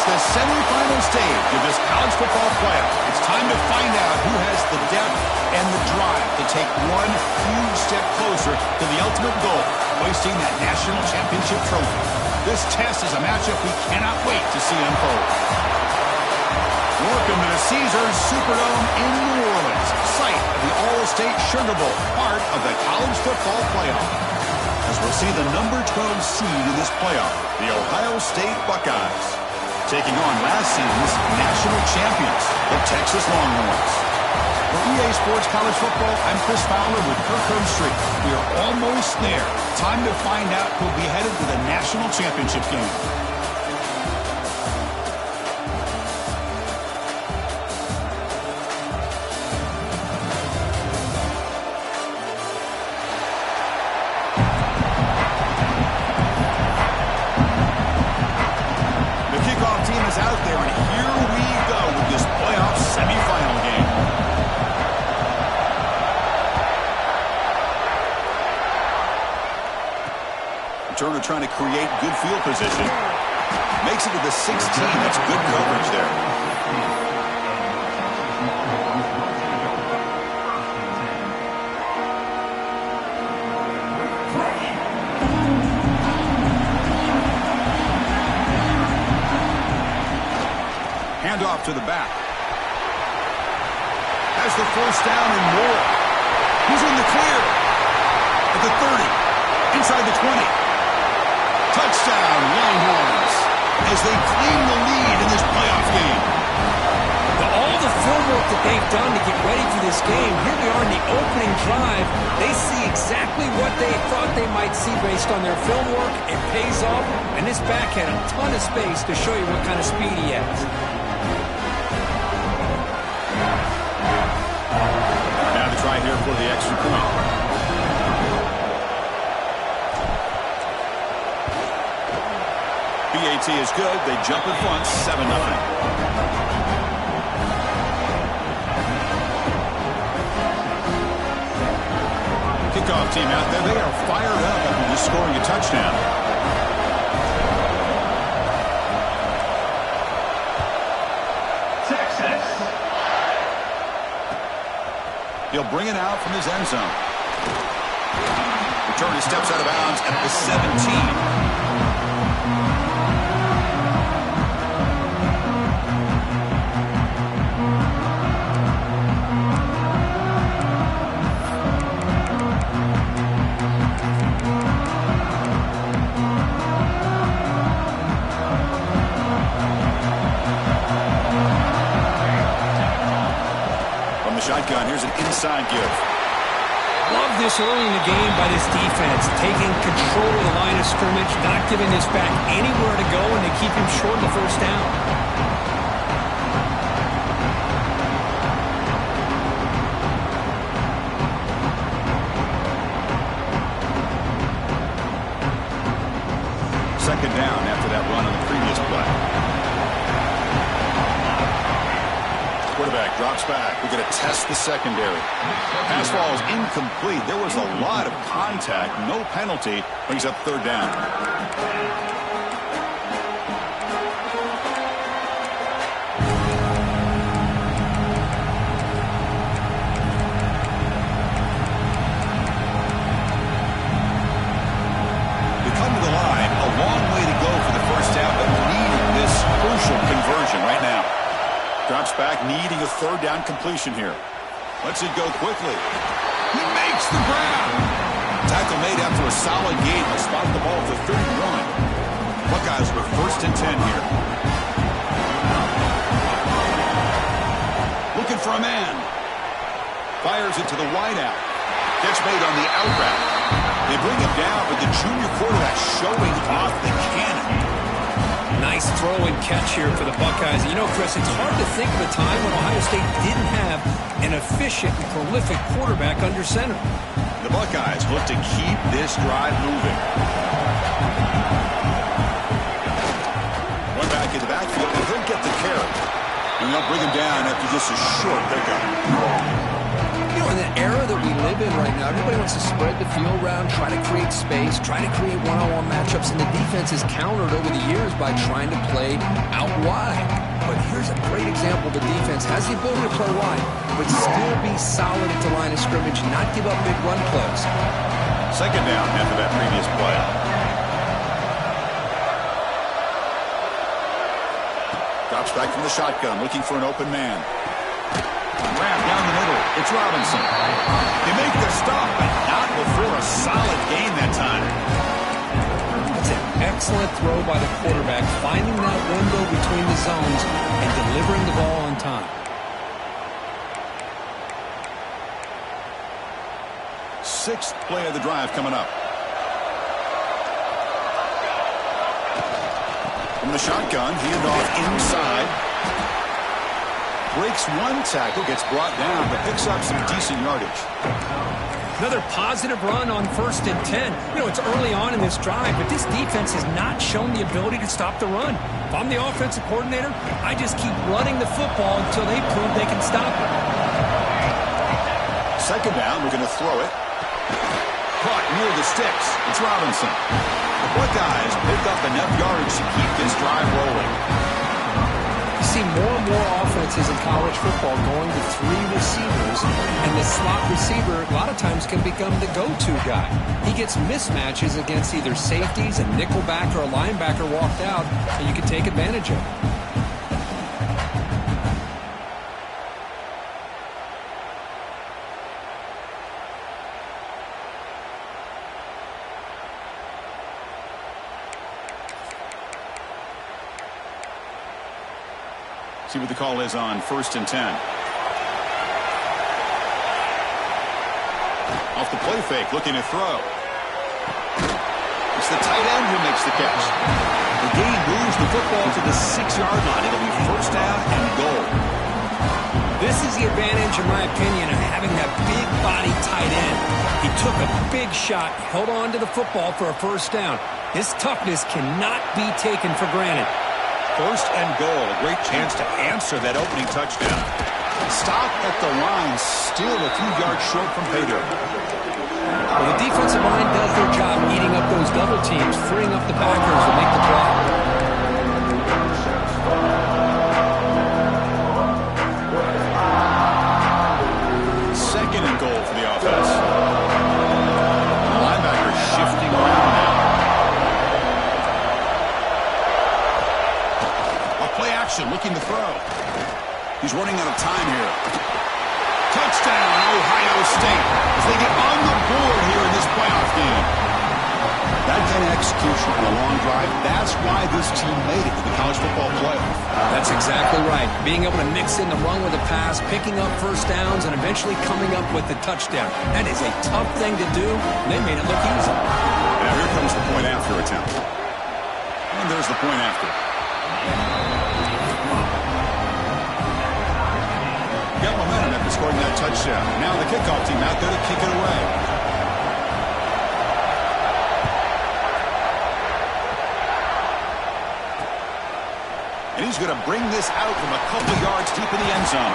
It's the semifinal stage of this college football playoff. It's time to find out who has the depth and the drive to take one huge step closer to the ultimate goal, hoisting that national championship trophy. This test is a matchup we cannot wait to see unfold. Welcome to the Caesars Superdome in New Orleans, site of the All-State Sugar Bowl, part of the college football playoff. As we'll see the number 12 seed in this playoff, the Ohio State Buckeyes, taking on last season's national champions, the Texas Longhorns. For EA Sports College Football, I'm Chris Fowler with Kirk Herbstreit. We are almost there. Time to find out who'll be headed to the national championship game. Out there, and here we go with this playoff semifinal game. Turner trying to create good field position. Makes it to the 16. That's good coverage there. Handoff to the back. Has the first down and more. He's in the clear. At the 30. Inside the 20. Touchdown, Longhorns. As they claim the lead in this playoff game. All the film work that they've done to get ready for this game, here we are in the opening drive. They see exactly what they thought they might see based on their film work. It pays off, and this back had a ton of space to show you what kind of speed he has. Now to try here for the extra point. BAT is good. They jump in front, 7-0. Kickoff team out there. They are fired up after just scoring a touchdown. Texas. He'll bring it out from his end zone. Return his steps out of bounds at the 17. Shotgun. Here's an inside give. Love this early in the game by this defense, taking control of the line of scrimmage, not giving this back anywhere to go, and they keep him short of the first down. Second down after that run on the previous play. Quarterback drops back. We're going to test the secondary. Pass ball is incomplete. There was a lot of contact. No penalty. Brings up third down. We come to the line. A long way to go for the first down, but needing this crucial conversion right now. Drops back, needing a third down completion here. Lets it go quickly. He makes the grab. Tackle made after a solid gain. Will spot the ball for 31. Buckeyes were 1st and 10 here. Looking for a man. Fires it to the wideout. Catch made on the out route. They bring him down, but the junior quarterback showing off the cannon. Nice throw and catch here for the Buckeyes. You know, Chris, it's hard to think of a time when Ohio State didn't have an efficient and prolific quarterback under center. The Buckeyes look to keep this drive moving. One back in the backfield, and he'll get the carry. And they'll bring him down after just a short pickup. You know, in the era that we live in right now, everybody wants to spread the field around, try to create space, try to create one-on-one matchups, and the defense is countered over the years by trying to play out wide. But here's a great example. The defense has the ability to play wide, but still be solid at the line of scrimmage, not give up big run plays. Second down after that previous play. Drops back from the shotgun, looking for an open man. Wrap down the middle. It's Robinson. They make the stop, but not before a solid gain that time. That's an excellent throw by the quarterback, finding that window between the zones and delivering the ball on time. Sixth play of the drive coming up. From the shotgun, handoff inside. Breaks one tackle, gets brought down, but picks up some decent yardage. Another positive run on 1st and 10. You know, it's early on in this drive, but this defense has not shown the ability to stop the run. If I'm the offensive coordinator, I just keep running the football until they prove they can stop it. Second down, we're going to throw it. Caught near the sticks. It's Robinson. The Buckeyes pick up enough yardage to keep this drive rolling. You see more and more offenses in college football going to 3 receivers, and the slot receiver a lot of times can become the go-to guy. He gets mismatches against either safeties, a nickelback, or a linebacker walked out, and you can take advantage of it. See what the call is on 1st and 10. Off the play fake, looking to throw. It's the tight end who makes the catch. The gain moves the football to the 6-yard line. It'll be 1st down and goal. This is the advantage, in my opinion, of having that big body tight end. He took a big shot, held on to the football for a 1st down. His toughness cannot be taken for granted. 1st and goal, a great chance to answer that opening touchdown. Stop at the line, still a few yards short from pay dirt. Well, the defensive line does their job eating up those double teams, freeing up the backers to make the play. 2nd and goal for the offense. The linebacker shifting around now. Looking to throw. He's running out of time here. Touchdown, Ohio State, as they get on the board here in this playoff game. That kind of execution on a long drive, that's why this team made it to the college football playoff. That's exactly right. Being able to mix in the run with a pass, picking up 1st downs, and eventually coming up with the touchdown. That is a tough thing to do, and they made it look easy. Now here comes the point after attempt. And there's the point after. Got momentum after scoring that touchdown. Now the kickoff team out there to kick it away. And he's going to bring this out from a couple yards deep in the end zone.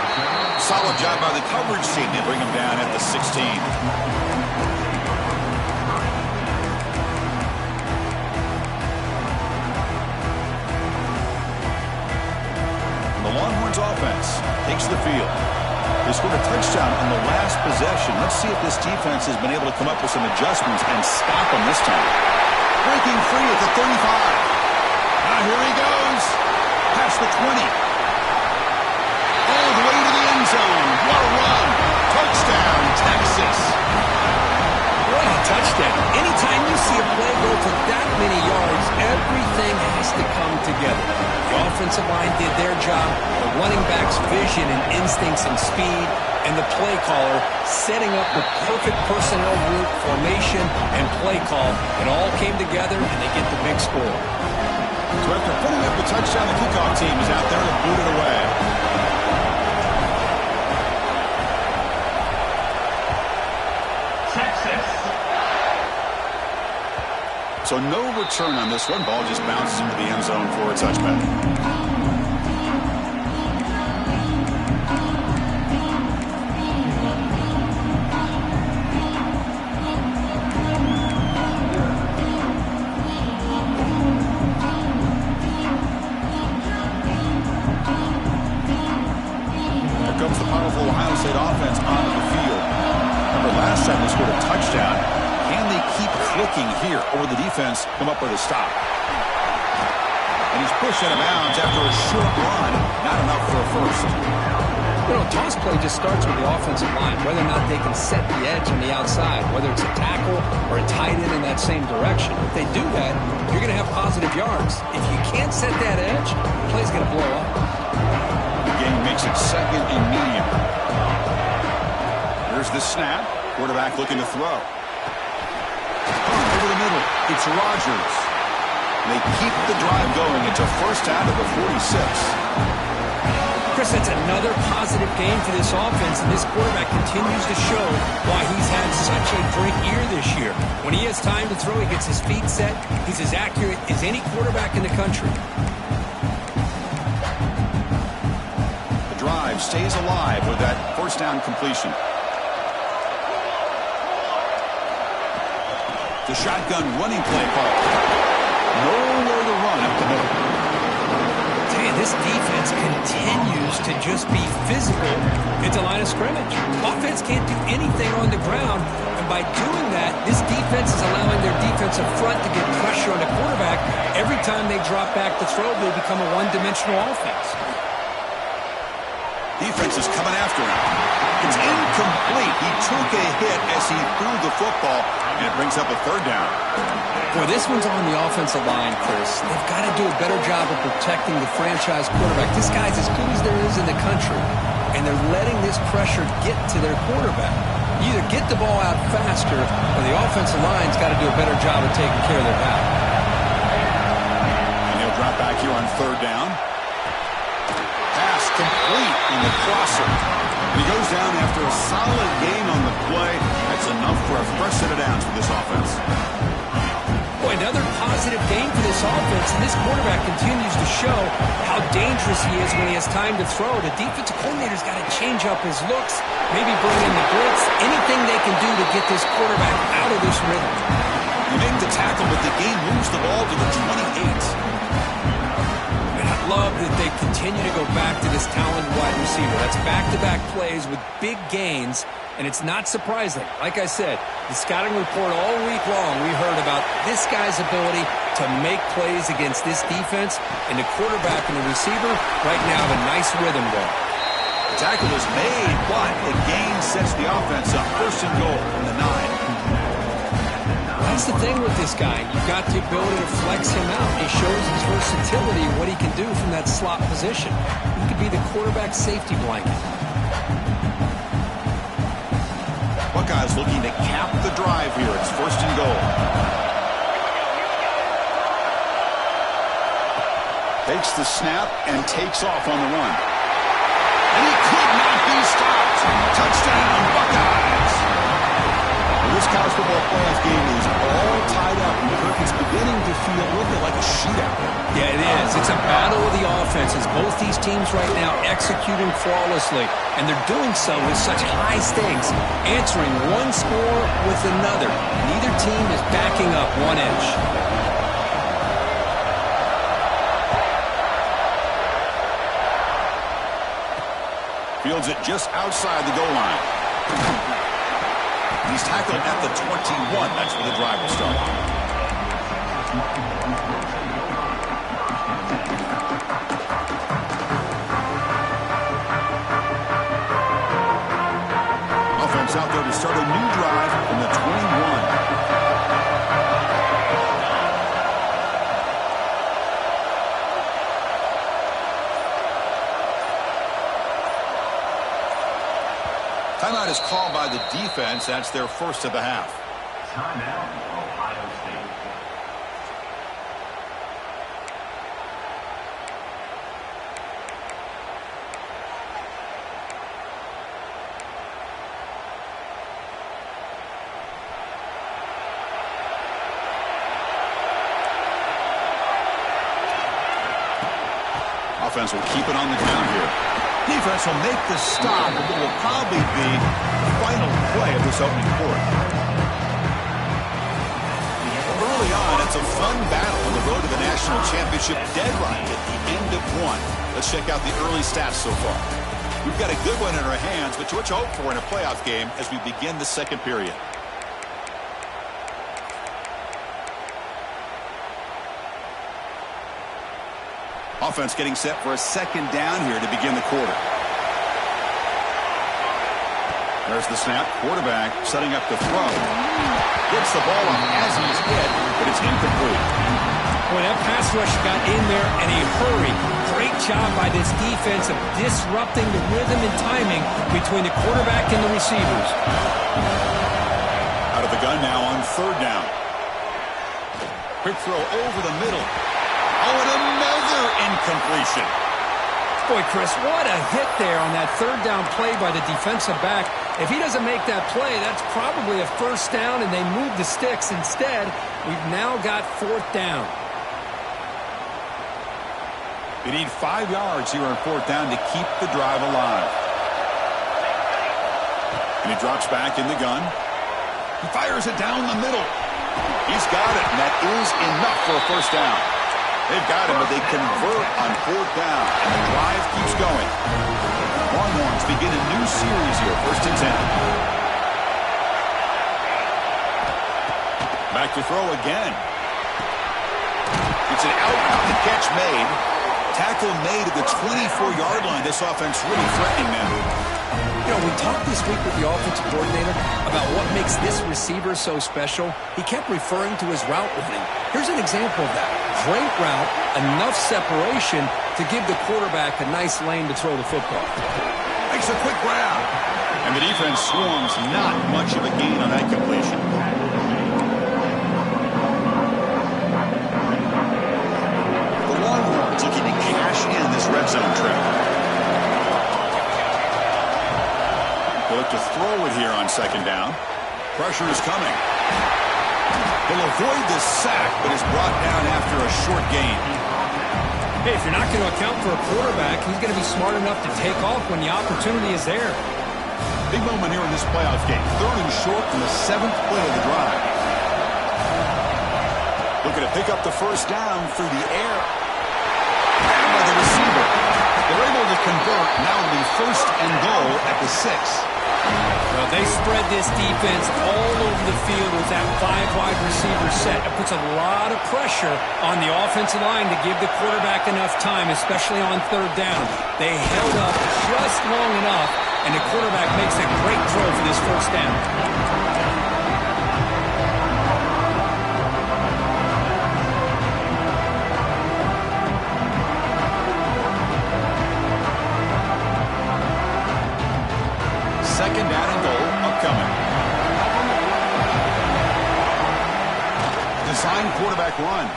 Solid job by the coverage team to bring him down at the 16. The Longhorns offense takes the field. They scored a touchdown on the last possession. Let's see if this defense has been able to come up with some adjustments and stop them this time. Breaking free at the 35. Now here he goes. Past the 20. All the way to the end zone. What a run. Touchdown, Texas. What a touchdown. Anytime you see a play go for that many yards, everything has to come together. The offensive line did their job, the running back's vision and instincts and speed, and the play caller setting up the perfect personnel group, formation, and play call. It all came together, and they get the big score. So after putting up the touchdown, the kickoff team is out there to boot it away. So no return on this one. Ball just bounces into the end zone for a touchback. clicking here, or will the defense come up with a stop? And he's pushed out of bounds after a short run. Not enough for a first. You know, toss play just starts with the offensive line, whether or not they can set the edge on the outside, whether it's a tackle or a tight end in that same direction. If they do that, you're going to have positive yards. If you can't set that edge, the play's going to blow up. The game makes it second and medium. Here's the snap. Quarterback looking to throw. Over the middle. It's Rodgers. They keep the drive going. It's a first out of the 46. Chris, that's another positive game for this offense, and this quarterback continues to show why he's had such a great year this year. When he has time to throw, he gets his feet set. He's as accurate as any quarterback in the country. The drive stays alive with that first down completion. The shotgun running play call. Nowhere to run up the middle. This defense continues to just be physical at the line of scrimmage. Offense can't do anything on the ground, and by doing that, this defense is allowing their defensive front to get pressure on the quarterback. Every time they drop back to throw, they become a one-dimensional offense. Defense is coming after him. It's incomplete. He took a hit as he threw the football, and it brings up a third down. Boy, this one's on the offensive line, Chris. They've got to do a better job of protecting the franchise quarterback. This guy's as good as there is in the country, and they're letting this pressure get to their quarterback. You either get the ball out faster, or the offensive line's got to do a better job of taking care of their back. And he'll drop back here on third down. Pass complete in the crosser. And he goes down after a solid gain on the play. That's enough for a fresh set of downs for this offense. Boy, another positive game for this offense, and this quarterback continues to show how dangerous he is when he has time to throw. The defensive coordinator's got to change up his looks, maybe bring in the blitz, anything they can do to get this quarterback out of this rhythm. You make the tackle, but the game moves the ball to the 28. And I love that they continue to go back to this talented wide receiver. That's back-to-back plays with big gains, and it's not surprising. Like I said, the scouting report all week long, we heard about this guy's ability to make plays against this defense, and the quarterback and the receiver right now have a nice rhythm going. The tackle is made, but the gain sets the offense up. First and goal from the 9. That's the thing with this guy. You've got the ability to flex him out. He shows his versatility, what he can do from that slot position. He could be the quarterback safety blanket. Buckeyes looking to cap the drive here. It's first and goal. Takes the snap and takes off on the run. And he could not be stopped. Touchdown, Buckeyes. Well, this college football playoff game is all tied up. It's beginning to feel a little bit like a shootout. Yeah, it is. It's a battle of the offenses. Both these teams right now executing flawlessly, and they're doing so with such high stakes, answering one score with another. Neither team is backing up one inch. Fields it just outside the goal line. He's tackled at the 21. That's where the drive will start. Offense out there to start a new drive from the 21. Timeout is called by the defense. That's their first of the half. Timeout, Ohio State. Offense will keep it on the ground here. Defense will make the stop, but it will probably be the final play of this opening quarter. Early on, it's a fun battle on the road to the national championship deadline at the end of one. Let's check out the early stats so far. We've got a good one in our hands, but what you hope for in a playoff game as we begin the second period. Offense getting set for a second down here to begin the quarter. There's the snap. Quarterback setting up the throw. Gets the ball up as he's hit, but it's incomplete. Boy, that pass rush got in there in a hurry. Great job by this defense of disrupting the rhythm and timing between the quarterback and the receivers. Out of the gun now on third down. Quick throw over the middle. Oh, and another incompletion. Boy, Chris, what a hit there on that third down play by the defensive back. If he doesn't make that play, that's probably a first down, and they move the sticks. Instead, we've now got fourth down. They need 5 yards here on fourth down to keep the drive alive. And he drops back in the gun. He fires it down the middle. He's got it, and that is enough for a first down. They've got him, but they convert on fourth down, and the drive keeps going. Longhorns begin a new series here, 1st and 10. Back to throw again. It's an out catch made. Tackle made at the 24-yard line. This offense really threatening them. You know, we talked this week with the offensive coordinator about what makes this receiver so special. He kept referring to his route running. Here's an example of that. Great route, enough separation to give the quarterback a nice lane to throw the football. Makes a quick grab. And the defense swarms. Not much of a gain on that completion. The Longhorns looking to cash in this red zone trip. They look to throw it here on second down. Pressure is coming. He'll avoid the sack, but is brought down after a short gain. Hey, if you're not going to account for a quarterback, he's going to be smart enough to take off when the opportunity is there. Big moment here in this playoff game. 3rd and short from the 7th play of the drive. Looking to pick up the first down through the air. Grabbed by the receiver. They're able to convert. Now it'll be 1st and goal at the 6. Well, they spread this defense all over the field with that 5-wide receiver set. It puts a lot of pressure on the offensive line to give the quarterback enough time, especially on third down. They held up just long enough, and the quarterback makes a great throw for this first down. Second down and goal upcoming. Design quarterback run.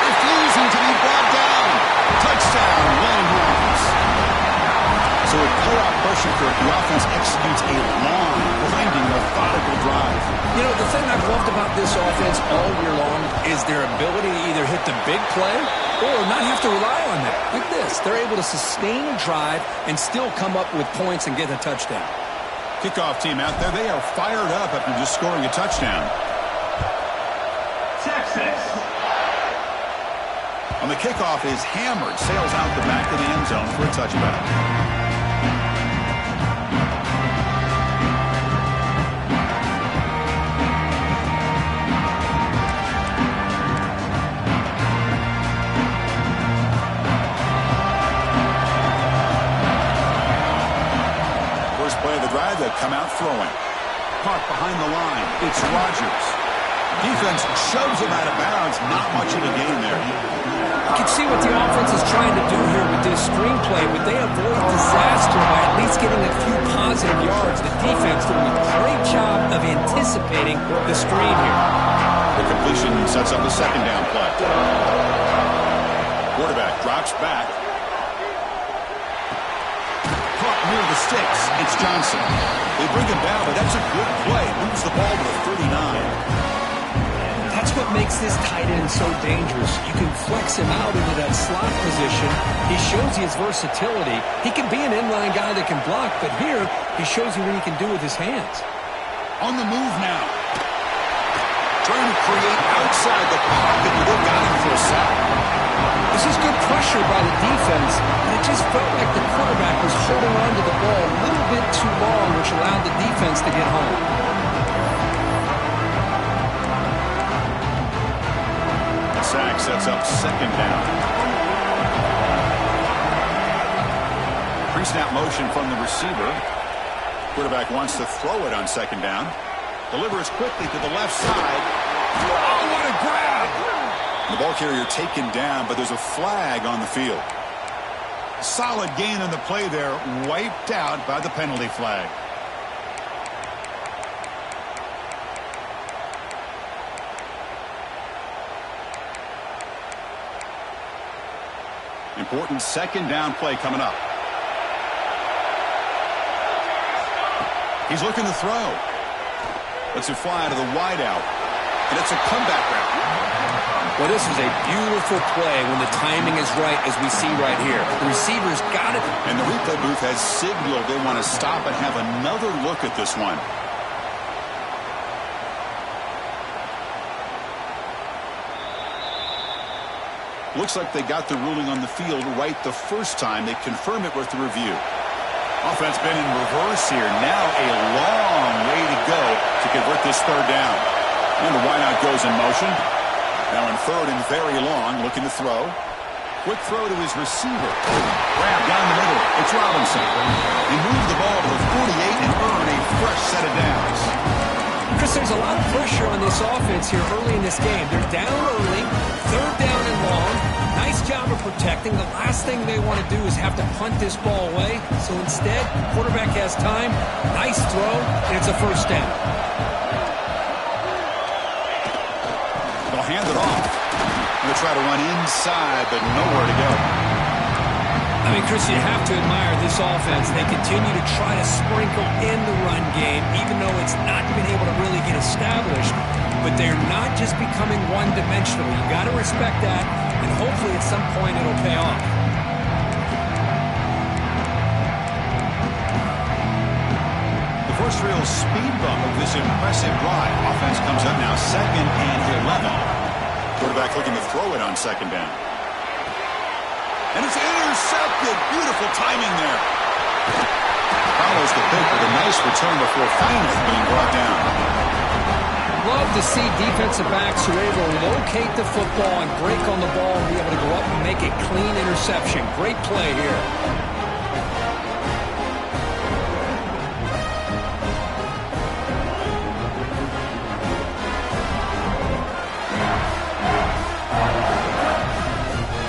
Refusing to be brought down. Touchdown, Longhorns. So with playoff pressure for the offense executes a long, grinding, methodical drive. You know, the thing I've loved about this offense all year long is their ability to either hit the big play or not have to rely on that. Like this, they're able to sustain a drive and still come up with points and get a touchdown. Kickoff team out there, they are fired up after just scoring a touchdown. Texas. On the kickoff is hammered, sails out the back of the end zone for a touchback. They'll come out throwing. Caught behind the line. It's Rodgers. Defense shoves him out of bounds. Not much of a gain there. You can see what the offense is trying to do here with this screenplay, but they avoid disaster by at least getting a few positive yards. The defense doing a great job of anticipating the screen here. The completion sets up the second down play. Quarterback drops back. Near the sticks, it's Johnson. They bring him down, but that's a good play. Moves the ball to the 39. That's what makes this tight end so dangerous. You can flex him out into that slot position. He shows you his versatility. He can be an inline guy that can block, but here he shows you what he can do with his hands. On the move now. Trying to create outside the pocket, but they got him for a sack. This is good pressure by the defense, and it just felt like the quarterback was holding on to the ball a little bit too long, which allowed the defense to get home. A sack clock sets up second down. Pre-snap motion from the receiver. Quarterback wants to throw it on second down. Delivers quickly to the left side. Oh, what a grab! The ball carrier taken down, but there's a flag on the field. Solid gain on the play there, wiped out by the penalty flag. Important second down play coming up. He's looking to throw. Lets it fly to the wideout. And it's a comeback route. Well, this is a beautiful play when the timing is right, as we see right here. The receiver's got it. And the replay booth has signaled they want to stop and have another look at this one. Looks like they got the ruling on the field right the first time. They confirm it with the review. Offense been in reverse here. Now a long way to go to convert this third down. And the wideout goes in motion. Now in third and very long, looking to throw. Quick throw to his receiver. Grab down the middle. It's Robinson. He moved the ball to the 48 and earned a fresh set of downs. Chris, there's a lot of pressure on this offense here early in this game. They're down early, third down and long. Nice job of protecting. The last thing they want to do is have to punt this ball away. So instead, quarterback has time. Nice throw, and it's a first down. They'll hand it off. They'll try to run inside, but nowhere to go. I mean, Chris, you have to admire this offense. They continue to try to sprinkle in the run game, even though it's not been able to really get established. But they're not just becoming one-dimensional. You got to respect that, and hopefully at some point it'll pay off. The first real speed bump of this impressive drive. Offense comes up now second and 11. Quarterback looking to throw it on second down. And it's intercepted. Beautiful timing there. Follows the pick with a nice return before finally being brought down. Love to see defensive backs who are able to locate the football and break on the ball and be able to go up and make a clean interception. Great play here.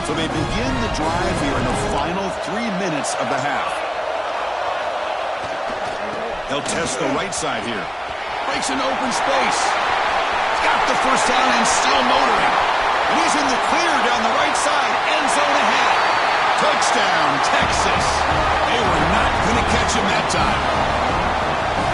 So they begin the drive here in the final 3 minutes of the half. He'll test the right side here. Breaks an open space. Got the first down and still motoring. And he's in the clear down the right side. End zone ahead. Touchdown, Texas. They were not going to catch him that time.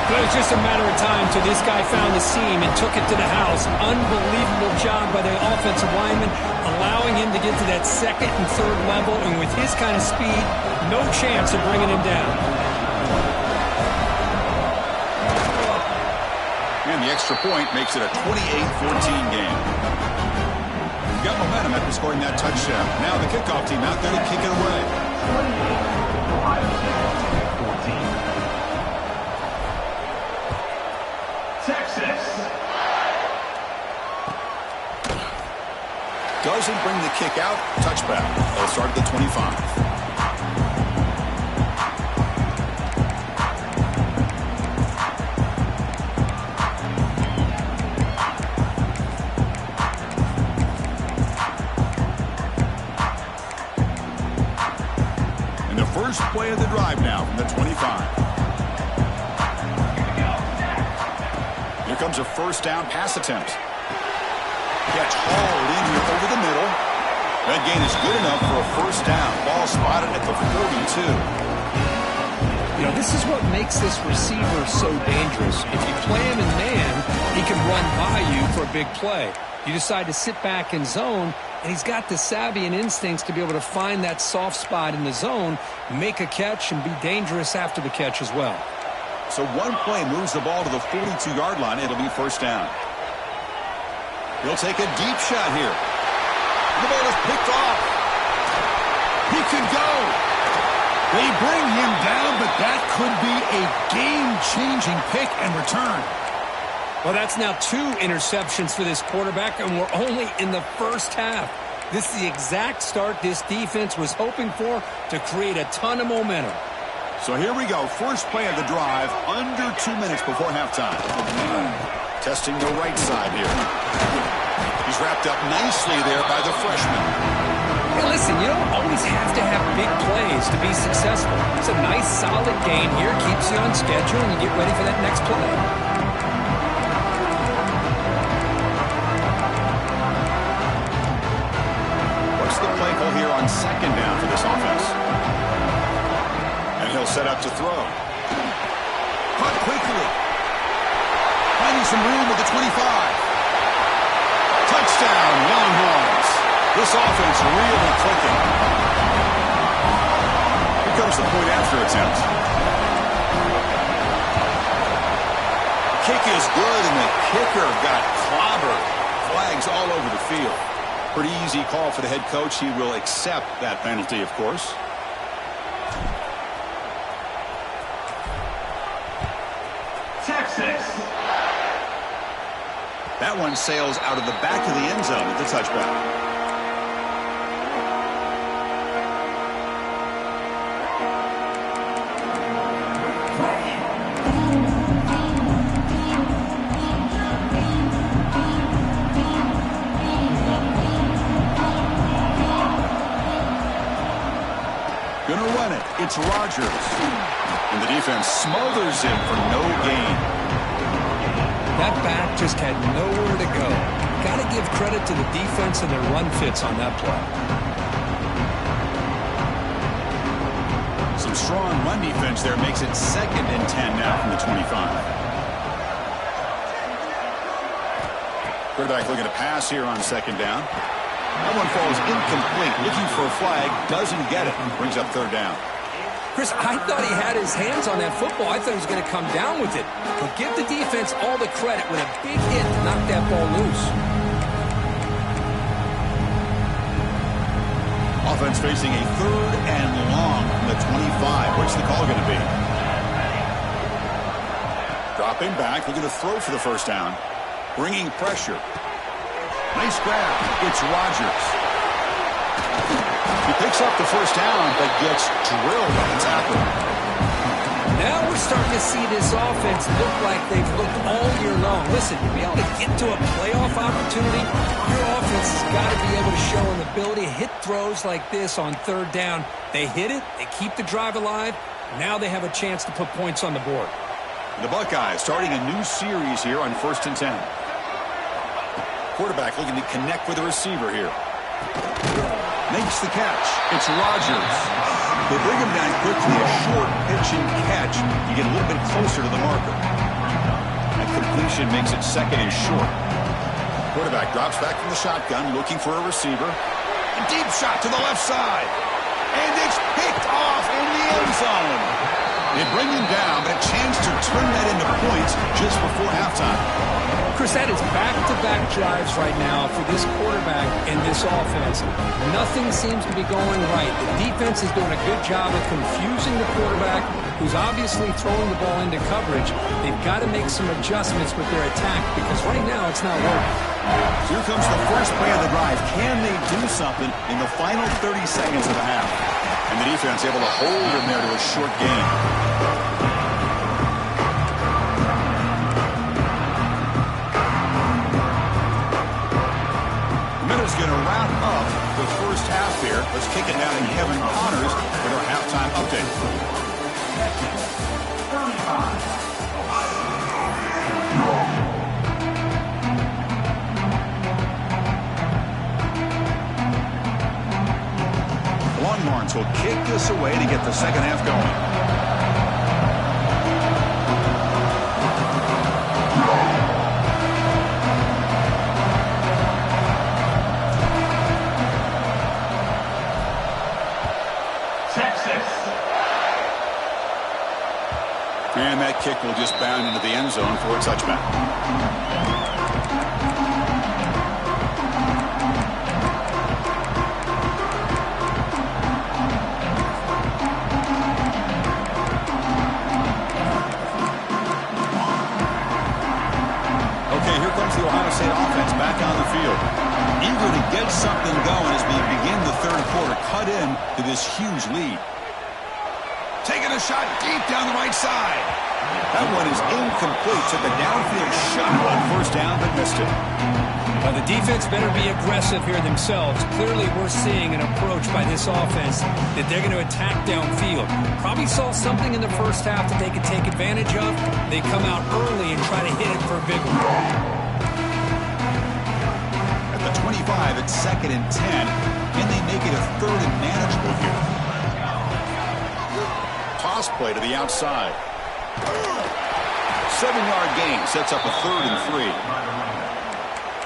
But it was just a matter of time till this guy found the seam and took it to the house. Unbelievable job by the offensive lineman, allowing him to get to that second and third level. And with his kind of speed, no chance of bringing him down. And the extra point makes it a 28-14 game. Got momentum after scoring that touchdown. Now the kickoff team out there to kick it away. 28, Ohio State 14. Texas. Doesn't bring the kick out. Touchback. They'll start at the 25. And the first play of the drive now from the 25. Here comes a first down pass attempt. Catch hauled in here over the middle. That gain is good enough for a first down. Ball spotted at the 42. You know, this is what makes this receiver so dangerous. If you play him in man, he can run by you for a big play. You decide to sit back in zone, and he's got the savvy and instincts to be able to find that soft spot in the zone, make a catch, and be dangerous after the catch as well. So one play moves the ball to the 42-yard line. It'll be first down. He'll take a deep shot here. The ball is picked off. He could go. They bring him down, but that could be a game-changing pick and return. Well, that's now 2 interceptions for this quarterback, and we're only in the first half. This is the exact start this defense was hoping for to create a ton of momentum. So here we go. First play of the drive, under 2 minutes before halftime. Testing the right side here. He's wrapped up nicely there by the freshman. Hey, listen, you don't always have to have big plays to be successful. It's a nice, solid gain here. Keeps you on schedule, and you get ready for that next play. Here on second down for this offense. And he'll set up to throw. Caught quickly. Finding some room at the 25. Touchdown, Longhorns. This offense really clicking. Here comes the point after attempt. Kick is good, and the kicker got clobbered. Flags all over the field. Pretty easy call for the head coach. He will accept that penalty, of course. Texas. That one sails out of the back of the end zone with the touchback. It's Rodgers. And the defense smothers him for no gain. That back just had nowhere to go. Got to give credit to the defense and their run fits on that play. Some strong run defense there makes it 2nd and 10 now from the 25. Quarterback looking to pass here on 2nd down. That one falls incomplete. Looking for a flag. Doesn't get it. Brings up 3rd down. Chris, I thought he had his hands on that football. I thought he was going to come down with it. But give the defense all the credit with a big hit to knock that ball loose. Offense facing a 3rd and long from the 25. What's the call going to be? Dropping back, looking to throw for the 1st down. Bringing pressure. Nice grab. It's Rodgers. He picks up the 1st down, but gets drilled on the tackle. Now we're starting to see this offense look like they've looked all year long. Listen, to be able to get to a playoff opportunity, your offense has got to be able to show an ability to hit throws like this on 3rd down. They hit it, they keep the drive alive. Now they have a chance to put points on the board. The Buckeyes starting a new series here on 1st and 10. Quarterback looking to connect with the receiver here. Makes the catch. It's Rodgers. They bring him down quickly. A short pitch and catch. You get a little bit closer to the marker. That completion makes it 2nd and short. Quarterback drops back from the shotgun, looking for a receiver. A deep shot to the left side. And it's picked off in the end zone. They bring him down, but a chance to turn that into points just before halftime. Chris, that is back-to-back drives right now for this quarterback and this offense. Nothing seems to be going right. The defense is doing a good job of confusing the quarterback, who's obviously throwing the ball into coverage. They've got to make some adjustments with their attack because right now it's not working. Here comes the first play of the drive. Can they do something in the final 30 seconds of the half? And the defense able to hold him there to a short gain. Is going to wrap up the first half here. Let's kick it down to Kevin Connors with our halftime update. Longhorns will kick this away to get the 2nd half going. And that kick will just bound into the end zone for a touchback. Ohio State offense back on the field. Eager to get something going as we begin the third quarter. Cut in to this huge lead. Taking a shot deep down the right side. That one is incomplete. Took a downfield shot on first down, but missed it. Well, the defense better be aggressive here themselves. Clearly, we're seeing an approach by this offense that they're going to attack downfield. Probably saw something in the first half that they could take advantage of. They come out early and try to hit it for a big one. At the 25, it's 2nd and 10. Can they make it a 3rd and manageable here? Toss play to the outside. 7-yard gain sets up a 3rd and 3.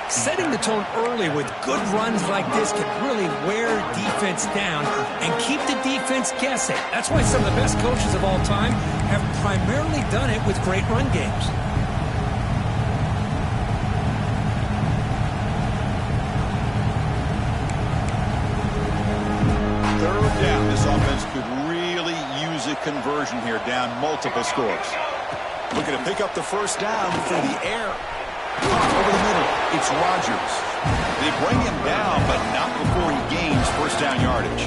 Setting the tone early with good runs like this can really wear defense down and keep the defense guessing. That's why some of the best coaches of all time have primarily done it with great run games. Third down. This offense could really use a conversion here, down multiple scores. Looking to pick up the first down through the air. Over the middle, it's Rodgers. They bring him down, but not before he gains first down yardage.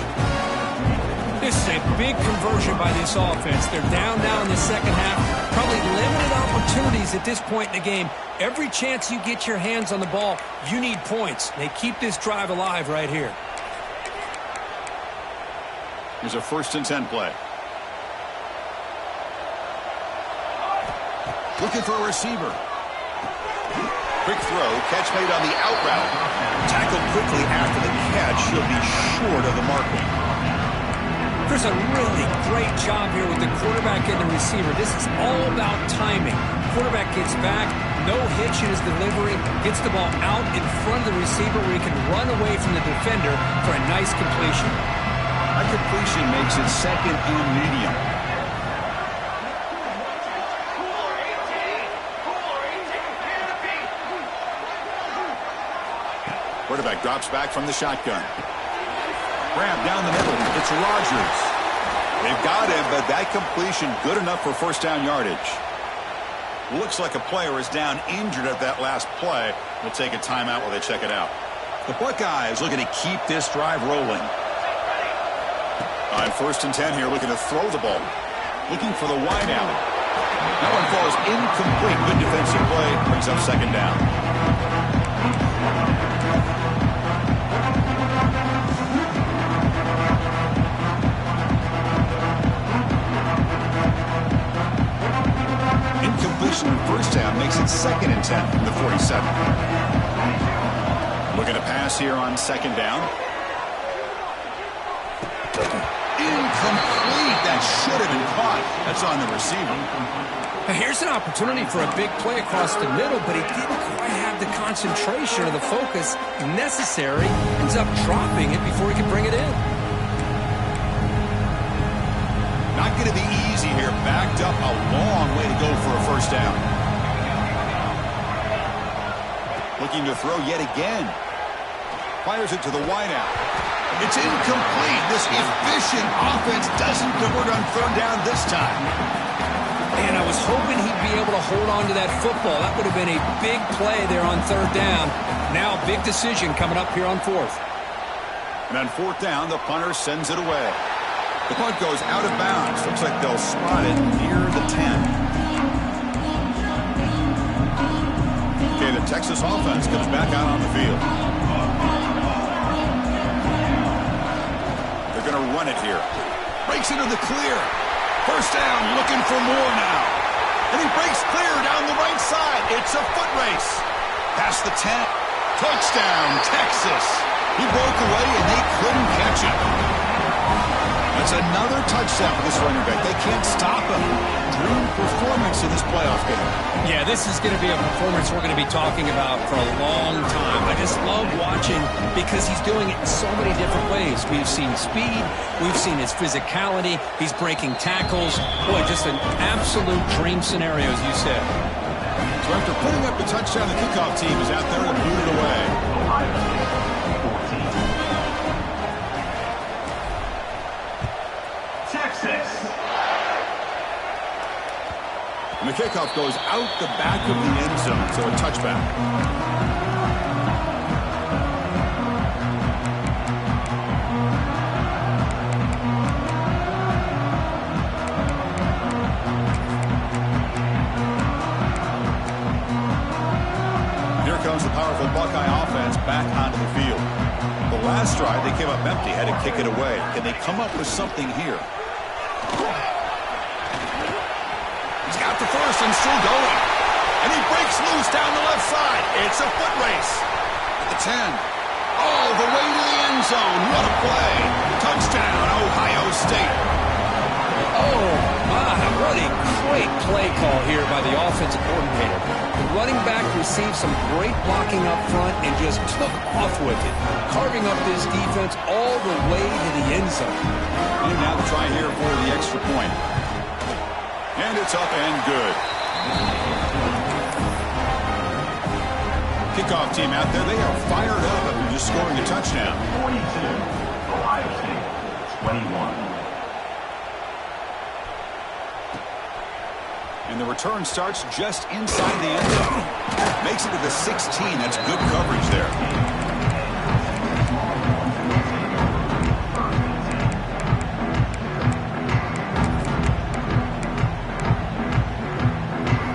This is a big conversion by this offense. They're down now in the second half. Probably limited opportunities at this point in the game. Every chance you get your hands on the ball, you need points. They keep this drive alive right here. Here's a 1st and 10 play. Looking for a receiver. Quick throw, catch made on the out route. Tackled quickly after the catch. He'll be short of the marker. There's a really great job here with the quarterback and the receiver. This is all about timing. Quarterback gets back, no hitch in his delivery, gets the ball out in front of the receiver where he can run away from the defender for a nice completion. That completion makes it 2nd and medium. Quarterback drops back from the shotgun. Grab down the middle. It's Rodgers. They've got him, but that completion good enough for first down yardage. Looks like a player is down injured at that last play. We'll take a timeout while they check it out. The Buckeyes looking to keep this drive rolling. On 1st and 10 here, looking to throw the ball. Looking for the wide out. That one falls incomplete. Good defensive play. Brings up 2nd down. Incompletion in first down makes it 2nd and 10 from the 47. Looking to pass here on 2nd down. Incomplete. That should have been caught. That's on the receiver. Here's an opportunity for a big play across the middle, but he didn't quite have the concentration or the focus necessary. Ends up dropping it before he could bring it in. Not going to be easy here. Backed up a long way to go for a first down. Looking to throw yet again. Fires it to the wideout. It's incomplete. This efficient offense doesn't convert on 3rd down this time. And I was hoping he'd be able to hold on to that football. That would have been a big play there on 3rd down. Now a big decision coming up here on 4th. And on 4th down, the punter sends it away. The punt goes out of bounds. Looks like they'll spot it near the 10. Okay, the Texas offense comes back out on the field. They're going to run it here. Breaks into the clear. First down, looking for more now. And he breaks clear down the right side. It's a foot race. Past the 10. Touchdown, Texas. He broke away and they couldn't catch him. That's another touchdown for this running back. They can't stop him. Dream performance in this playoff game. Yeah, this is going to be a performance we're going to be talking about for a long time. I just love watching because he's doing it in so many different ways. We've seen speed. We've seen his physicality. He's breaking tackles. Boy, just an absolute dream scenario, as you said. So after putting up the touchdown, the kickoff team is out there to boot it away. The kickoff goes out the back of the end zone, so a touchback. Here comes the powerful Buckeye offense back onto the field. The last drive, they came up empty, had to kick it away. Can they come up with something here? He's got the first and still going. And he breaks loose down the left side. It's a foot race. At the 10. All the way to the end zone. What a play. Touchdown, Ohio State. Oh, my, what a great play call here by the offensive coordinator. The running back received some great blocking up front and just took off with it, carving up this defense all the way to the end zone. And now the try here for the extra point. And it's up and good. Kickoff team out there, they are fired up after just scoring a touchdown. 42, Ohio State, 21. And the return starts just inside the end zone. Makes it to the 16. That's good coverage there.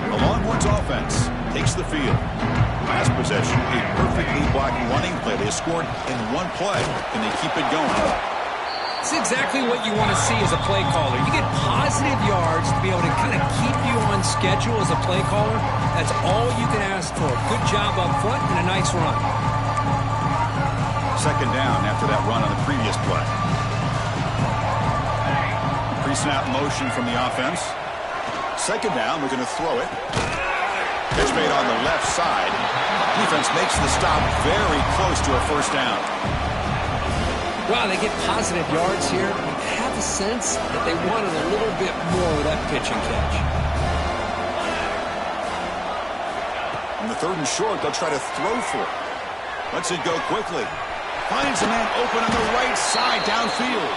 The Longhorns offense takes the field. Last possession, a perfectly blocked running play. They scored in one play. Can they keep it going? It's exactly what you want to see as a play caller. You get positive yards to be able to kind of keep you on schedule as a play caller. That's all you can ask for. Good job up front and a nice run. Second down after that run on the previous play. Pre-snap motion from the offense. Second down, we're going to throw it. Pitch made on the left side. Defense makes the stop very close to a first down. Wow, they get positive yards here. I have a sense that they wanted a little bit more with that pitch and catch. On the third and short, they'll try to throw for it. Lets it go quickly. Finds a man open on the right side downfield.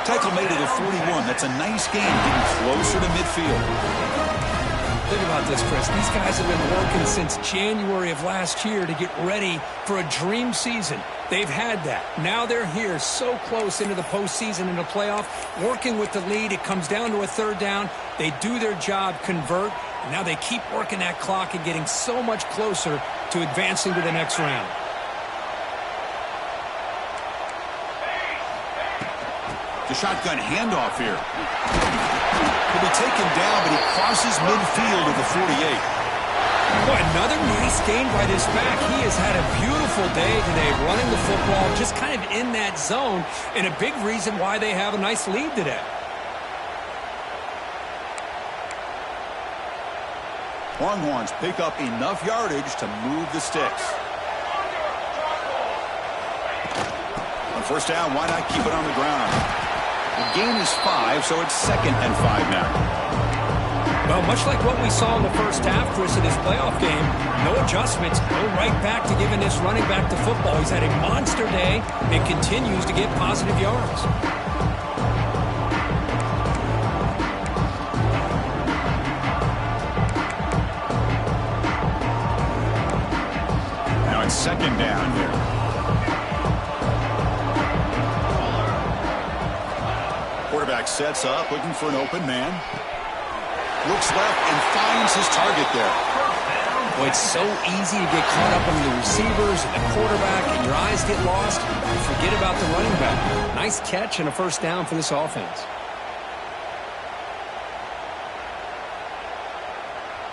Tackle made it at 41. That's a nice game, getting closer to midfield. Think about this, Chris. These guys have been working since January of last year to get ready for a dream season. They've had that. Now they're here so close into the postseason and the playoff, working with the lead. It comes down to a third down. They do their job, convert, and now they keep working that clock and getting so much closer to advancing to the next round. The shotgun handoff here. He'll be taken down, but he crosses midfield at the 48. Boy, another nice gain by this back. He has had a beautiful day today running the football, just kind of in that zone, and a big reason why they have a nice lead today. Longhorns pick up enough yardage to move the sticks. On first down, why not keep it on the ground? The gain is 5, so it's 2nd and 5 now. Well, much like what we saw in the first half, Chris, in this playoff game, no adjustments, go right back to giving this running back the football. He's had a monster day and continues to get positive yards. Now it's 2nd down here. Quarterback sets up, looking for an open man. Looks left and finds his target there. Boy, it's so easy to get caught up on the receivers and the quarterback, and your eyes get lost. You forget about the running back. Nice catch and a first down for this offense.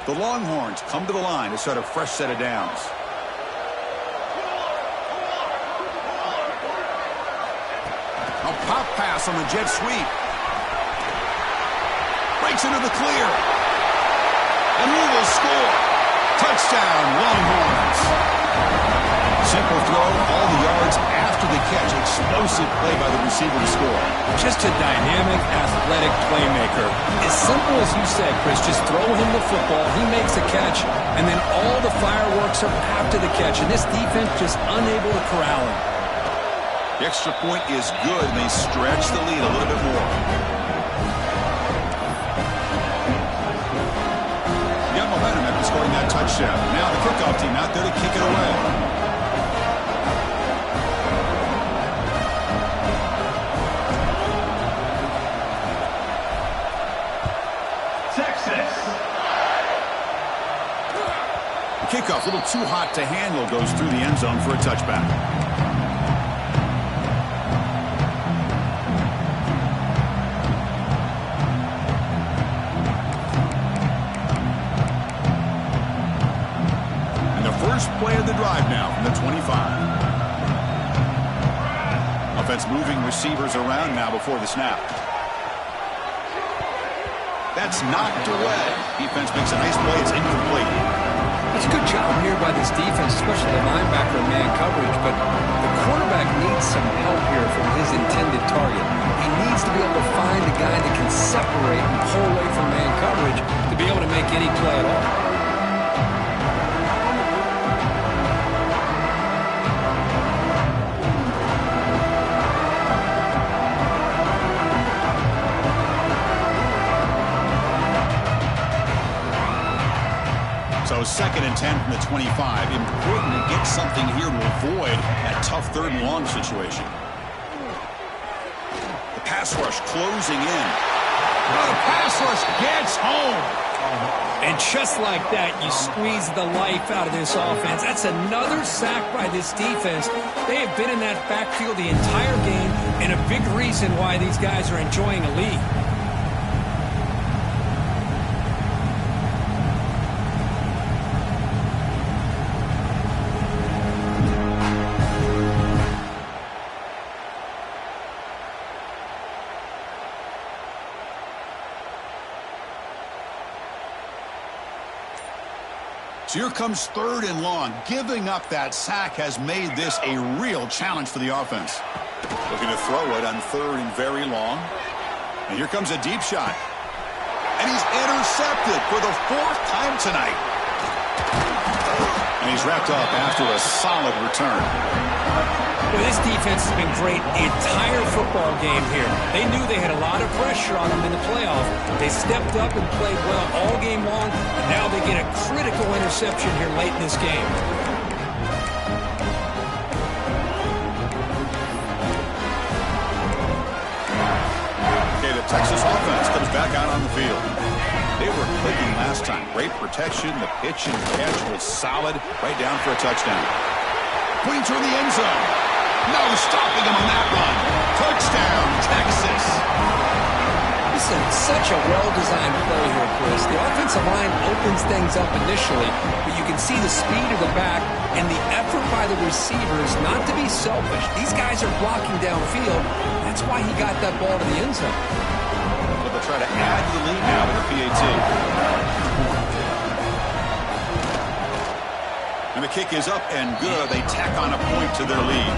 The Longhorns come to the line to start a fresh set of downs. A pop pass on the jet sweep. Breaks into the clear. And we will score. Touchdown, Longhorns. Simple throw, all the yards after the catch. Explosive play by the receiver to score. Just a dynamic, athletic playmaker. As simple as you said, Chris, just throw him the football, he makes a catch, and then all the fireworks are after the catch. And this defense just unable to corral him. The extra point is good, and they stretch the lead a little bit more. Chef. Now the kickoff team out there to kick it away. Texas. The kickoff, a little too hot to handle, goes through the end zone for a touchback. First play of the drive now from the 25. Offense moving receivers around now before the snap. That's knocked away. Defense makes a nice play. It's incomplete. It's a good job here by this defense, especially the linebacker in man coverage, but the quarterback needs some help here from his intended target. He needs to be able to find a guy that can separate and pull away from man coverage to be able to make any play at all. So 2nd and 10 from the 25. Important to get something here to avoid that tough 3rd and long situation. The pass rush closing in. Oh, the pass rush gets home. And just like that, you squeeze the life out of this offense. That's another sack by this defense. They have been in that backfield the entire game, and a big reason why these guys are enjoying a lead. So here comes 3rd and long. Giving up that sack has made this a real challenge for the offense. Looking to throw it on 3rd and very long. And here comes a deep shot. And he's intercepted for the 4th time tonight. And he's wrapped up after a solid return. Well, this defense has been great the entire football game here. They knew they had a lot of pressure on them in the playoff. They stepped up and played well all game long, and now they get a critical interception here late in this game. Okay, the Texas offense comes back out on the field. They were clicking last time. Great protection. The pitch and catch was solid. Right down for a touchdown. Putting through the end zone. No stopping him on that run. Touchdown, Texas. This is such a well-designed play here, Chris. The offensive line opens things up initially, but you can see the speed of the back and the effort by the receivers not to be selfish. These guys are blocking downfield. That's why he got that ball to the end zone. But they'll try to add to the lead now with the PAT. And the kick is up and good. They tack on a point to their lead.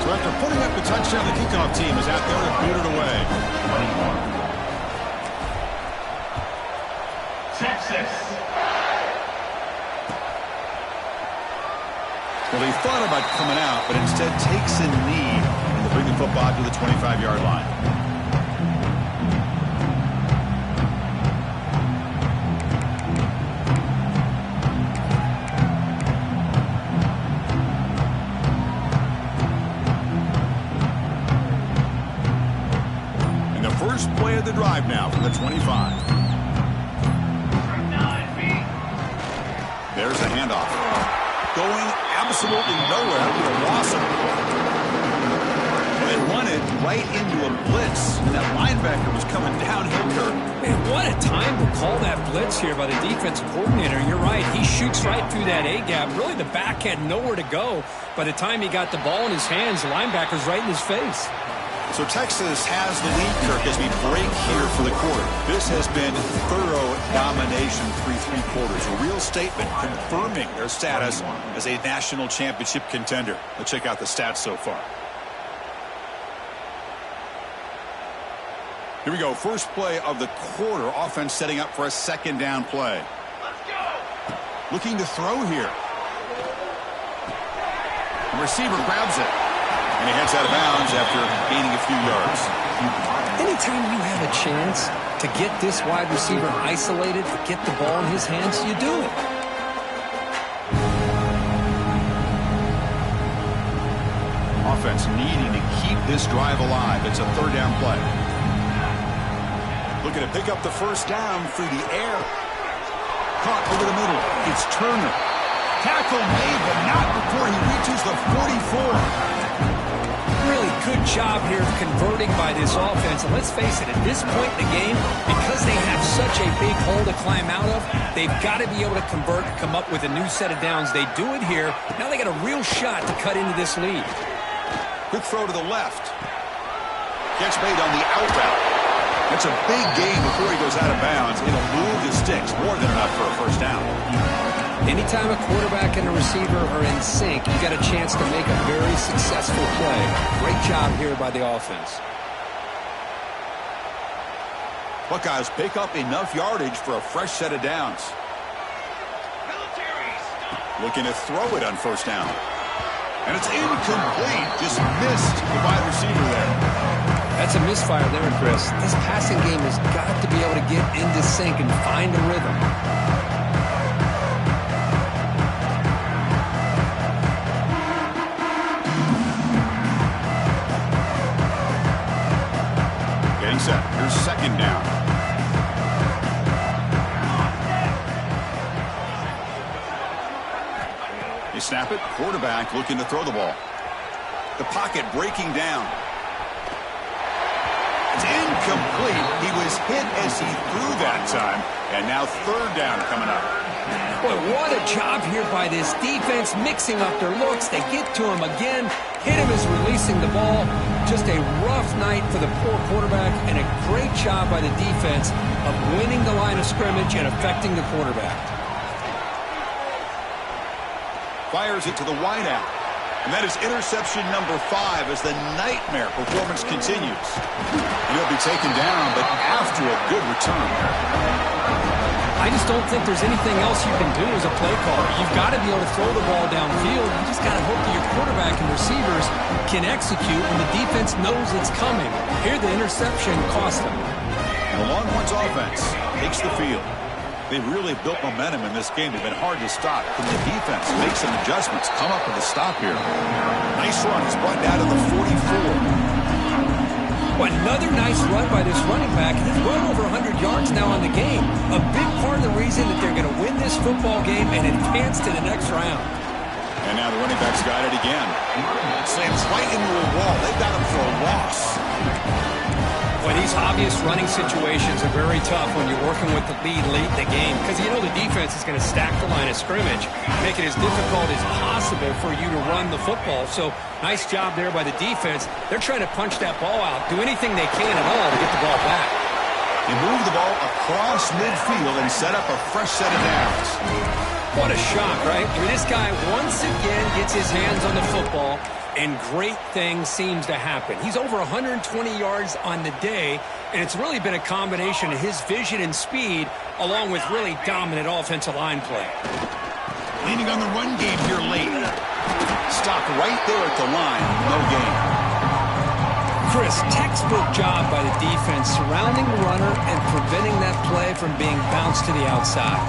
So after putting up the touchdown, the kickoff team is out there to boot it away. 21. Texas. Well, he thought about coming out, but instead takes a knee to bring the football to the 25-yard line. First play of the drive now from the 25. There's a handoff. Going absolutely nowhere with a loss of it. They run it right into a blitz, and that linebacker was coming downhill, Kirk. Man, what a time to call that blitz here by the defensive coordinator. You're right. He shoots right through that A-gap. Really, the back had nowhere to go. By the time he got the ball in his hands, the linebacker's right in his face. So Texas has the lead, Kirk, as we break here for the quarter. This has been thorough domination through 3 quarters. A real statement confirming their status as a national championship contender. Let's check out the stats so far. Here we go. First play of the quarter. Offense setting up for a 2nd down play. Let's go. Looking to throw here. The receiver grabs it. And he heads out of bounds after gaining a few yards. Anytime you have a chance to get this wide receiver isolated, to get the ball in his hands, you do it. Offense needing to keep this drive alive. It's a third down play. Looking to pick up the first down through the air. Caught over the middle. It's Turner. Tackle made, but not before he reaches the 44. Really good job here of converting by this offense. And let's face it, at this point in the game, because they have such a big hole to climb out of, they've got to be able to convert and come up with a new set of downs. They do it here. Now they got a real shot to cut into this lead. Quick throw to the left. Catch made on the out route. That's a big gain before he goes out of bounds. It'll move the sticks. More than enough for a first down. Anytime a quarterback and a receiver are in sync, you got a chance to make a very successful play. Great job here by the offense. Buckeyes pick up enough yardage for a fresh set of downs. Looking to throw it on first down. And it's incomplete. Just missed the wide receiver there. That's a misfire there, Chris. This passing game has got to be able to get into sync and find a rhythm. Getting set. Here's second down. They snap it. Quarterback looking to throw the ball. The pocket breaking down. It's incomplete. He was hit as he threw that time. And now third down coming up. Boy, what a job here by this defense, mixing up their looks. They get to him again. Hit him as releasing the ball. Just a rough night for the poor quarterback, and a great job by the defense of winning the line of scrimmage and affecting the quarterback. Fires it to the wideout. And that is interception number 5 as the nightmare performance continues. He'll be taken down, but after a good return. I just don't think there's anything else you can do as a play caller. You've got to be able to throw the ball downfield. You just got to hope that your quarterback and receivers can execute when the defense knows it's coming. Here, the interception cost them. The Longhorns offense takes the field. They've really built momentum in this game. They've been hard to stop. Can the defense make some adjustments? Come up with a stop here. Nice run. He's brought down to the 44. Well, another nice run by this running back. He's run over 100 yards now on the game. A big part of the reason that they're going to win this football game and advance to the next round. And now the running back's got it again. Slams right into a wall. They've got him for a loss. Well, these obvious running situations are very tough when you're working with the lead late in the game, because you know the defense is going to stack the line of scrimmage, make it as difficult as possible for you to run the football. So nice job there by the defense. They're trying to punch that ball out, do anything they can at all to get the ball back. They move the ball across midfield and set up a fresh set of downs. What a shock, right? I mean, this guy once again gets his hands on the football, and great things seems to happen. He's over 120 yards on the day, and it's really been a combination of his vision and speed along with really dominant offensive line play. Leaning on the run game here late. Stop right there at the line. No gain. Chris, textbook job by the defense surrounding the runner and preventing that play from being bounced to the outside.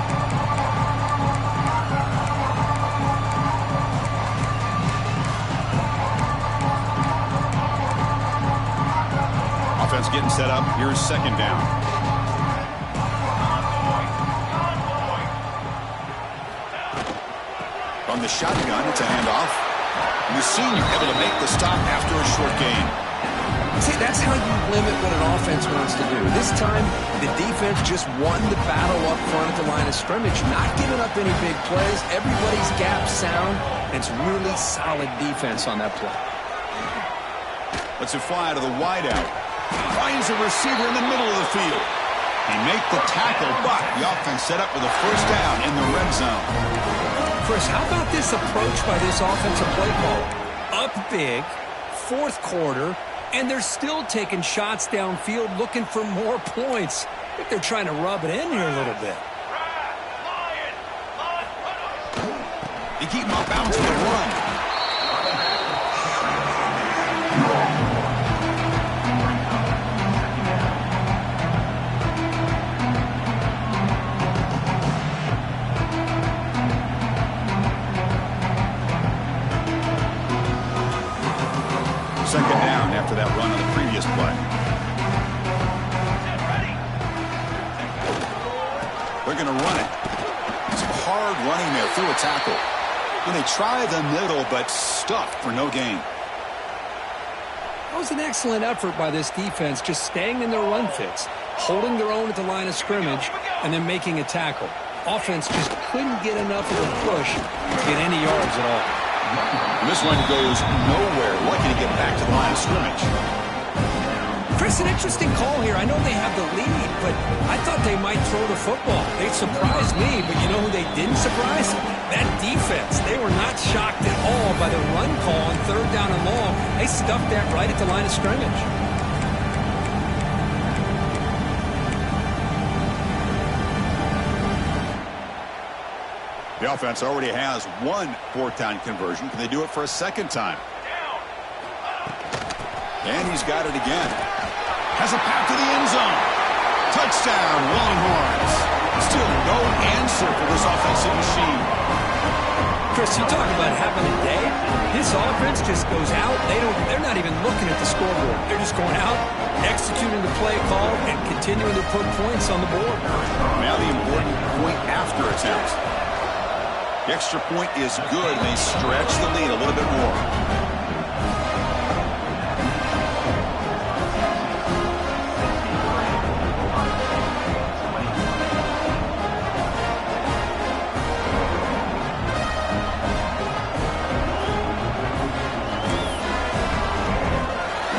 Offense getting set up. Here's second down. From the shotgun, it's a handoff. And the senior able to make the stop after a short gain. See, that's how you limit what an offense wants to do. This time, the defense just won the battle up front at the line of scrimmage, not giving up any big plays. Everybody's gap sound, and it's really solid defense on that play. Lets it fly to the wideout. Finds a receiver in the middle of the field. He make the tackle, but the offense set up with a first down in the red zone. Chris, how about this approach by this offensive play caller? Up big, fourth quarter, and they're still taking shots downfield looking for more points. I think they're trying to rub it in here a little bit. They keep him off balance for the run. run it. It's hard running there through a tackle. And they try the middle, but stuffed for no gain. That was an excellent effort by this defense, just staying in their run fits, holding their own at the line of scrimmage, and then making a tackle. Offense just couldn't get enough of a push to get any yards at all. This one goes nowhere. Lucky to get back to the line of scrimmage. Chris, an interesting call here. I know they have the lead, but I thought they might throw the football. They surprised me, but you know who they didn't surprise? That defense. They were not shocked at all by the run call on 3rd down and long. They stuffed that right at the line of scrimmage. The offense already has one 4th down conversion. Can they do it for a 2nd time? And he's got it again. Has a path to the end zone. Touchdown, Longhorns. Still no answer for this offensive machine. Chris, you talk about having a day. This offense just goes out. They're not even looking at the scoreboard. They're just going out, executing the play call, and continuing to put points on the board. Now the important point after attempt. The extra point is good, and they stretch the lead a little bit more.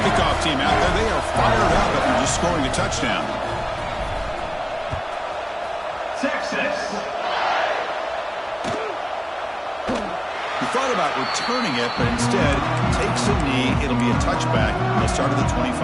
Kickoff team out there, they are fired up after just scoring a touchdown. Texas. Thought about returning it, but instead takes a knee. It'll be a touchback. They'll start at the 25.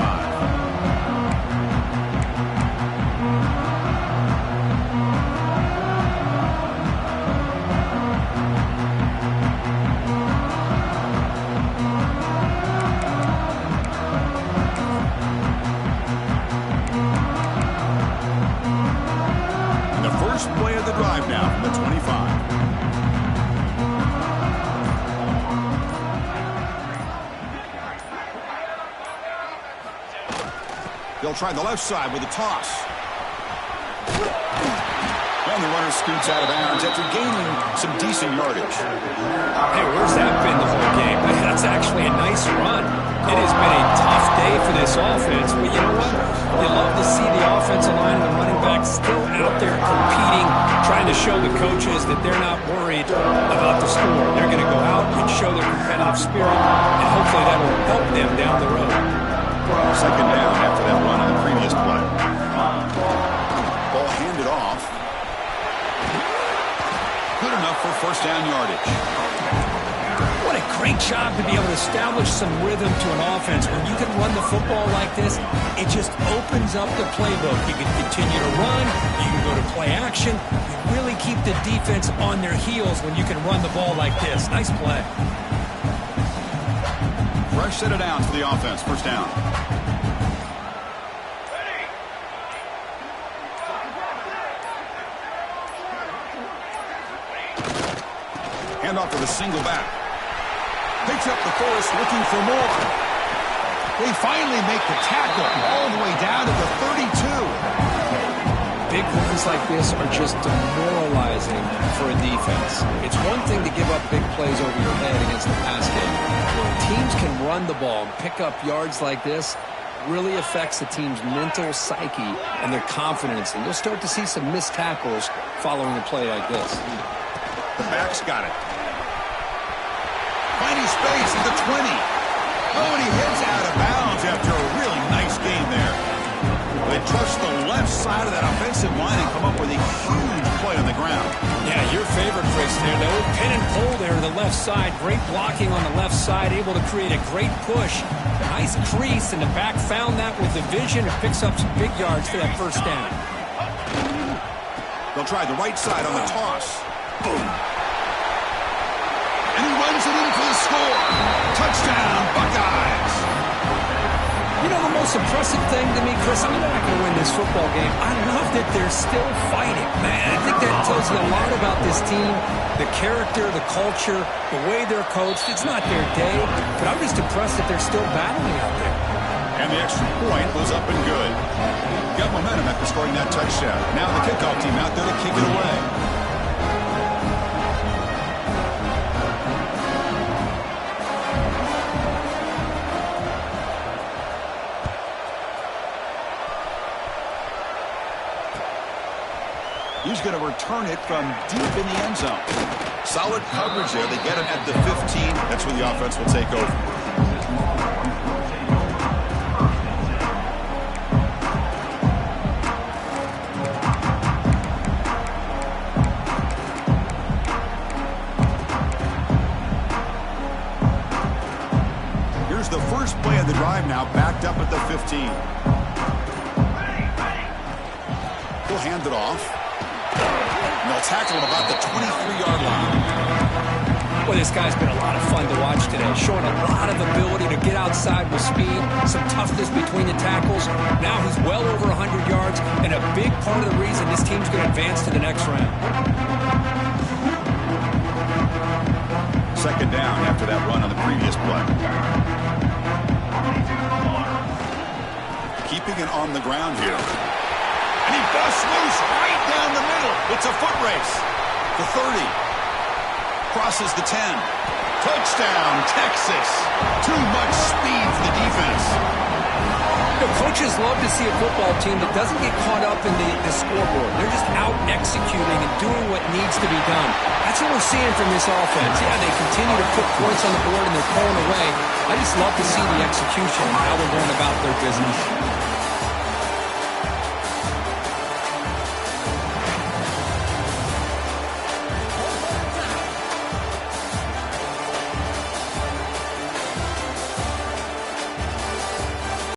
And the first play of the drive now from the 25. They'll try the left side with a toss. And the runner scoots out of bounds after gaining some decent yardage. Hey, where's that been the whole game? That's actually a nice run. It has been a tough day for this offense, but you know what? You love to see the offensive line and the running backs still out there competing, trying to show the coaches that they're not worried about the score. They're going to go out and show their competitive spirit, and hopefully that will help them down the road. 2nd down after that run on the previous play. Ball handed off. Good enough for 1st down yardage. What a great job to be able to establish some rhythm to an offense. When you can run the football like this, it just opens up the playbook. You can continue to run. You can go to play action. You really keep the defense on their heels when you can run the ball like this. Nice play. Fresh set of downs for the offense. 1st down. Hand off to the single back. Picks up the force, looking for more. They finally make the tackle all the way down to the 32. Big runs like this are just demoralizing for a defense. It's one thing to give up big plays over your head against the pass game. When teams can run the ball and pick up yards like this, really affects the team's mental psyche and their confidence. And you'll start to see some missed tackles following a play like this. The back's got it. Finding space at the 20. Oh, and he heads out of bounds after a really nice game there. They trust the left side of that offensive line and come up with a huge play on the ground. Yeah, your favorite, Chris, there. The old pin and pull there to the left side. Great blocking on the left side, able to create a great push. Nice crease, and the back found that with the vision and picks up some big yards for that 1st down. They'll try the right side on the toss. Boom. And he runs it in for the score. Touchdown, Buckeyes. You know, the most impressive thing to me, Chris, I mean, they're not going to win this football game. I love that they're still fighting, man. I think that tells you a lot about this team, the character, the culture, the way they're coached. It's not their day, but I'm just impressed that they're still battling out there. And the extra point was up and good. Got momentum after scoring that touchdown. Now the kickoff team out there to kick it away. He's going to return it from deep in the end zone. Solid coverage there. They get him at the 15. That's where the offense will take over. Here's the first play of the drive now, backed up at the 15. He'll hand it off. And they'll tackle him about the 23-yard line. Well, this guy's been a lot of fun to watch today, showing a lot of ability to get outside with speed, some toughness between the tackles. Now he's well over 100 yards, and a big part of the reason this team's going to advance to the next round. Second down after that run on the previous play. Keeping it on the ground here. And he busts loose right down the middle. It's a foot race. The 30. Crosses the 10. Touchdown, Texas. Too much speed for the defense. You know, coaches love to see a football team that doesn't get caught up in the scoreboard. They're just out executing and doing what needs to be done. That's what we're seeing from this offense. Yeah, they continue to put points on the board and they're pulling away. I just love to see the execution and how they're going about their business.